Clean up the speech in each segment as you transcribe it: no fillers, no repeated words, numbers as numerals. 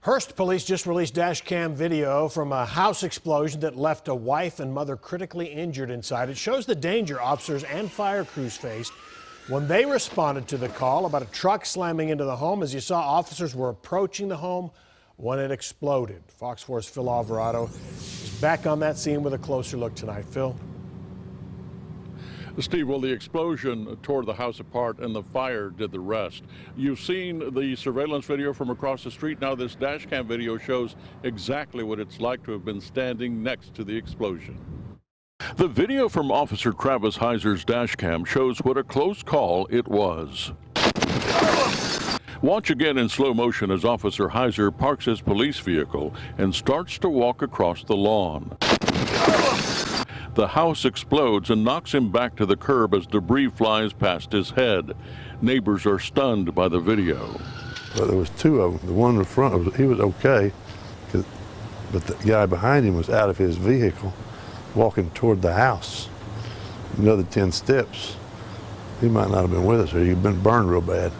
Hurst Police just released dash cam video from a house explosion that left a wife and mother critically injured inside. It shows the danger officers and fire crews faced when they responded to the call about a truck slamming into the home. As you saw, officers were approaching the home when it exploded. Fox 4's Phil Alvarado is back on that scene with a closer look tonight. Phil. Steve, well, the explosion tore the house apart and the fire did the rest. You've seen the surveillance video from across the street. Now this dash cam video shows exactly what it's like to have been standing next to the explosion. The video from Officer Travis Heiser's dash cam shows what a close call it was. Watch again in slow motion as Officer Heiser parks his police vehicle and starts to walk across the lawn. The house explodes and knocks him back to the curb as debris flies past his head. Neighbors are stunned by the video. Well, there was two of them. The one in the front, he was okay, but the guy behind him was out of his vehicle, walking toward the house. Another 10 steps. He might not have been with us, or he'd been burned real bad.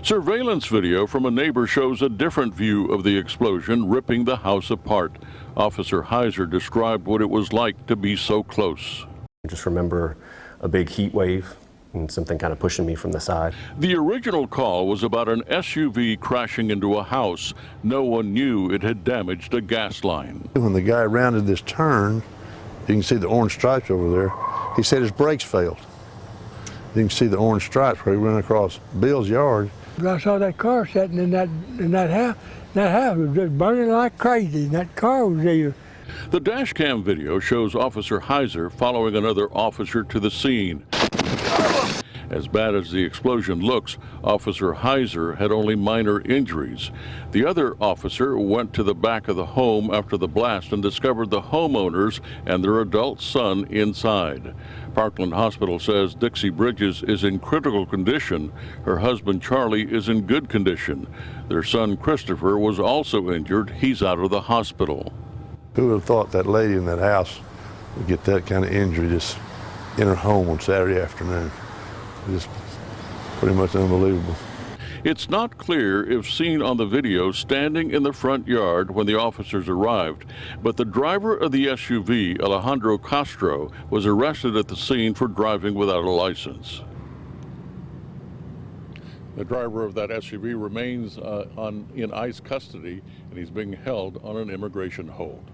Surveillance video from a neighbor shows a different view of the explosion ripping the house apart. Officer Heiser described what it was like to be so close. I just remember a big heat wave and something kind of pushing me from the side. The original call was about an SUV crashing into a house. No one knew it had damaged a gas line. When the guy rounded this turn, you can see the orange stripes over there. He said his brakes failed. You can see the orange stripes where he ran across Bill's yard. I saw that car sitting in that house. That house was just burning like crazy, and that car was there. The dash cam video shows Officer Heiser following another officer to the scene. As bad as the explosion looks, Officer Heiser had only minor injuries. The other officer went to the back of the home after the blast and discovered the homeowners and their adult son inside. Parkland Hospital says Dixie Bridges is in critical condition. Her husband Charlie is in good condition. Their son Christopher was also injured. He's out of the hospital. Who would have thought that lady in that house would get that kind of injury just in her home on Saturday afternoon? Just pretty much unbelievable. It's not clear if seen on the video standing in the front yard when the officers arrived, but the driver of the SUV, Arnulfo Castro, was arrested at the scene for driving without a license. The driver of that SUV remains in ICE custody, and he's being held on an immigration hold.